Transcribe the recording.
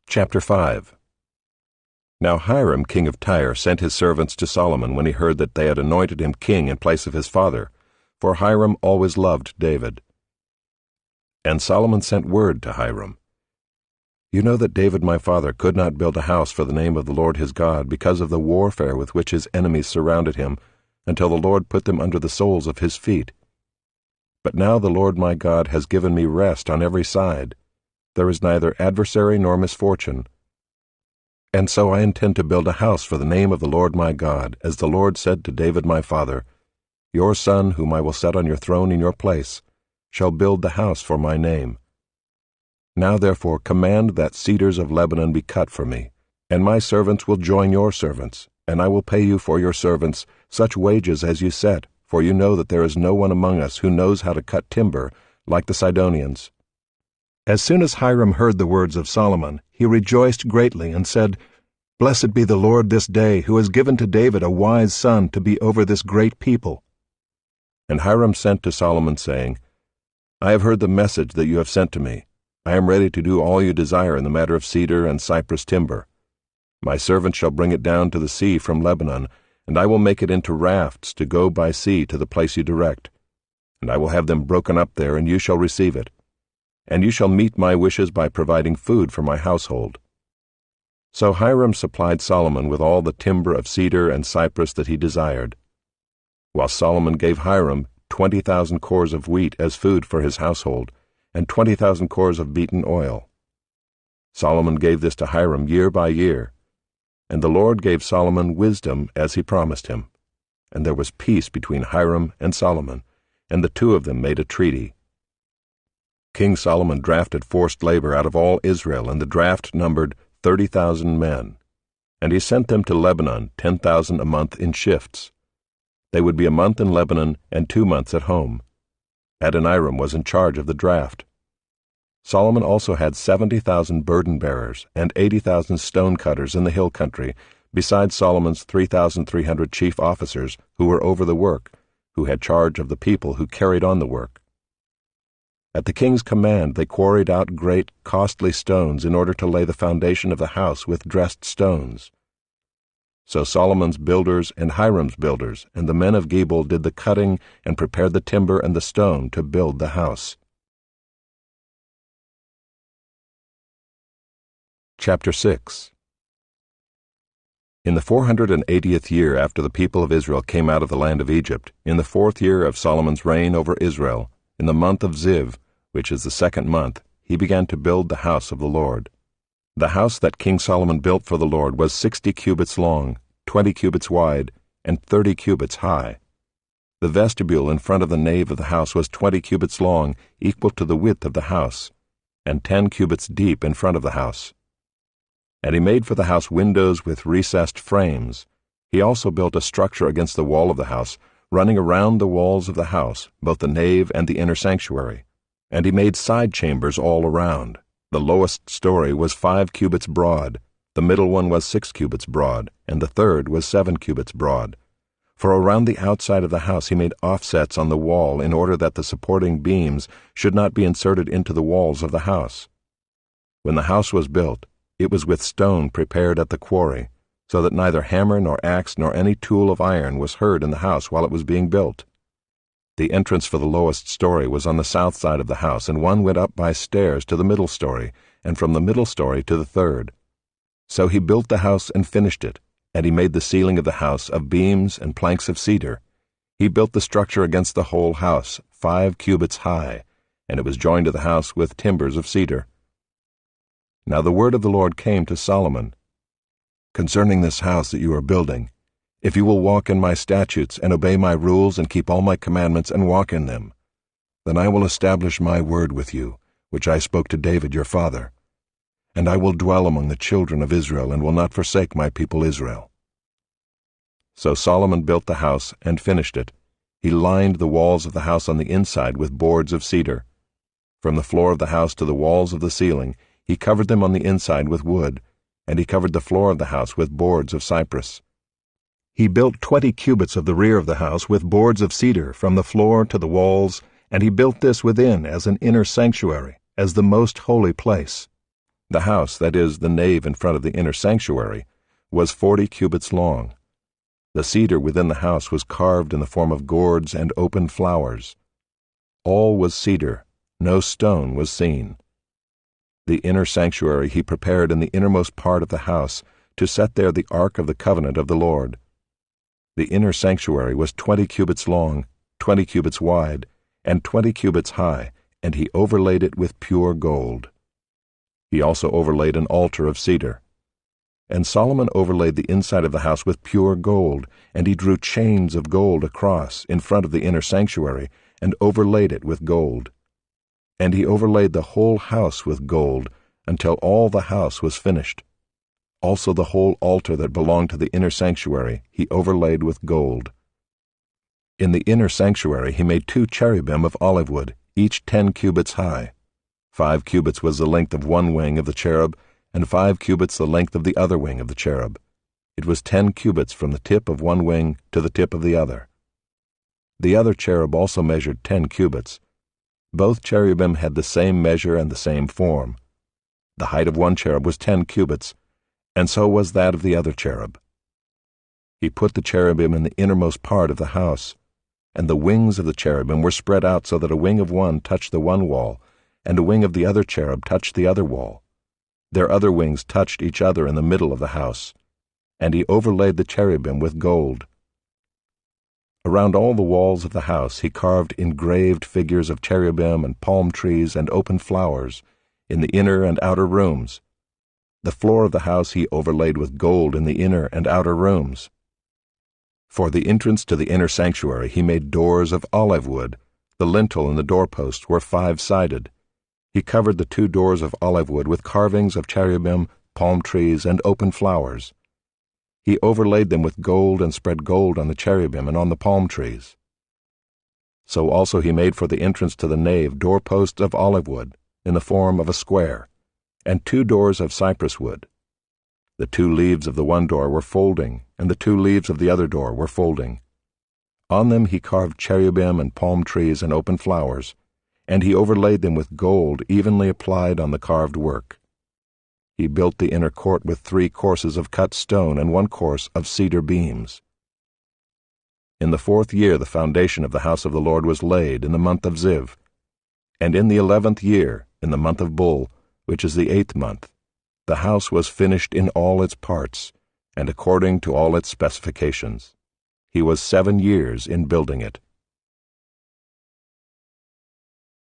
Chapter 5. Now Hiram king of Tyre sent his servants to Solomon when he heard that they had anointed him king in place of his father, for Hiram always loved David. And Solomon sent word to Hiram, "You know that David my father could not build a house for the name of the Lord his God because of the warfare with which his enemies surrounded him, until the Lord put them under the soles of his feet. But now the Lord my God has given me rest on every side. There is neither adversary nor misfortune. And so I intend to build a house for the name of the Lord my God, as the Lord said to David my father, Your son, whom I will set on your throne in your place, shall build the house for my name. Now therefore command that cedars of Lebanon be cut for me, and my servants will join your servants, and I will pay you for your servants such wages as you set, for you know that there is no one among us who knows how to cut timber like the Sidonians." As soon as Hiram heard the words of Solomon, he rejoiced greatly and said, "Blessed be the Lord this day, who has given to David a wise son to be over this great people." And Hiram sent to Solomon, saying, "I have heard the message that you have sent to me. I am ready to do all you desire in the matter of cedar and cypress timber. My servant shall bring it down to the sea from Lebanon, and I will make it into rafts to go by sea to the place you direct. And I will have them broken up there, and you shall receive it. And you shall meet my wishes by providing food for my household." So Hiram supplied Solomon with all the timber of cedar and cypress that he desired, while Solomon gave Hiram 20,000 cores of wheat as food for his household, and 20,000 cores of beaten oil. Solomon gave this to Hiram year by year, and the Lord gave Solomon wisdom as he promised him. And there was peace between Hiram and Solomon, and the two of them made a treaty. King Solomon drafted forced labor out of all Israel, and the draft numbered 30,000 men. And he sent them to Lebanon, 10,000 a month in shifts. They would be a month in Lebanon and 2 months at home. Adoniram was in charge of the draft. Solomon also had 70,000 burden-bearers and 80,000 stone-cutters in the hill country, besides Solomon's 3,300 chief officers who were over the work, who had charge of the people who carried on the work. At the king's command they quarried out great, costly stones in order to lay the foundation of the house with dressed stones. So Solomon's builders and Hiram's builders and the men of Gebal did the cutting and prepared the timber and the stone to build the house. Chapter 6. In the 480th year after the people of Israel came out of the land of Egypt, in the 4th year of Solomon's reign over Israel, in the month of Ziv, which is the 2nd month, he began to build the house of the Lord. The house that King Solomon built for the Lord was 60 cubits long, 20 cubits wide, and 30 cubits high. The vestibule in front of the nave of the house was 20 cubits long, equal to the width of the house, and 10 cubits deep in front of the house. And he made for the house windows with recessed frames. He also built a structure against the wall of the house, running around the walls of the house, both the nave and the inner sanctuary. And he made side chambers all around. The lowest story was 5 cubits broad, the middle one was 6 cubits broad, and the third was 7 cubits broad. For around the outside of the house he made offsets on the wall in order that the supporting beams should not be inserted into the walls of the house. When the house was built, it was with stone prepared at the quarry, so that neither hammer nor axe nor any tool of iron was heard in the house while it was being built. The entrance for the lowest story was on the south side of the house, and one went up by stairs to the middle story, and from the middle story to the third. So he built the house and finished it, and he made the ceiling of the house of beams and planks of cedar. He built the structure against the whole house, 5 cubits high, and it was joined to the house with timbers of cedar. Now the word of the Lord came to Solomon, "Concerning this house that you are building, if you will walk in my statutes and obey my rules and keep all my commandments and walk in them, then I will establish my word with you, which I spoke to David your father. And I will dwell among the children of Israel and will not forsake my people Israel." So Solomon built the house and finished it. He lined the walls of the house on the inside with boards of cedar. From the floor of the house to the walls of the ceiling, he covered them on the inside with wood, and he covered the floor of the house with boards of cypress. He built 20 cubits of the rear of the house with boards of cedar from the floor to the walls, and he built this within as an inner sanctuary, as the most holy place. The house, that is, the nave in front of the inner sanctuary, was 40 cubits long. The cedar within the house was carved in the form of gourds and open flowers. All was cedar, no stone was seen. The inner sanctuary he prepared in the innermost part of the house, to set there the ark of the covenant of the Lord. The inner sanctuary was 20 cubits long, 20 cubits wide, and 20 cubits high, and he overlaid it with pure gold. He also overlaid an altar of cedar. And Solomon overlaid the inside of the house with pure gold, and he drew chains of gold across in front of the inner sanctuary, and overlaid it with gold. And he overlaid the whole house with gold, until all the house was finished. Also the whole altar that belonged to the inner sanctuary he overlaid with gold. In the inner sanctuary he made 2 cherubim of olive wood, each 10 cubits high. 5 cubits was the length of one wing of the cherub, and 5 cubits the length of the other wing of the cherub. It was 10 cubits from the tip of one wing to the tip of the other. The other cherub also measured 10 cubits. Both cherubim had the same measure and the same form. The height of one cherub was 10 cubits, and so was that of the other cherub. He put the cherubim in the innermost part of the house, and the wings of the cherubim were spread out so that a wing of one touched the one wall, and a wing of the other cherub touched the other wall. Their other wings touched each other in the middle of the house, and he overlaid the cherubim with gold. Around all the walls of the house he carved engraved figures of cherubim and palm trees and open flowers in the inner and outer rooms. The floor of the house he overlaid with gold in the inner and outer rooms. For the entrance to the inner sanctuary he made doors of olive wood. The lintel and the doorposts were 5-sided. He covered the 2 doors of olive wood with carvings of cherubim, palm trees, and open flowers. He overlaid them with gold and spread gold on the cherubim and on the palm trees. So also he made for the entrance to the nave doorposts of olive wood, in the form of a square, and 2 doors of cypress wood. The 2 leaves of the one door were folding, and the 2 leaves of the other door were folding. On them he carved cherubim and palm trees and open flowers, and he overlaid them with gold evenly applied on the carved work. He built the inner court with 3 courses of cut stone and 1 course of cedar beams. In the 4th year the foundation of the house of the Lord was laid in the month of Ziv, and in the 11th year, in the month of Bul, which is the 8th month, the house was finished in all its parts, and according to all its specifications. He was 7 years in building it.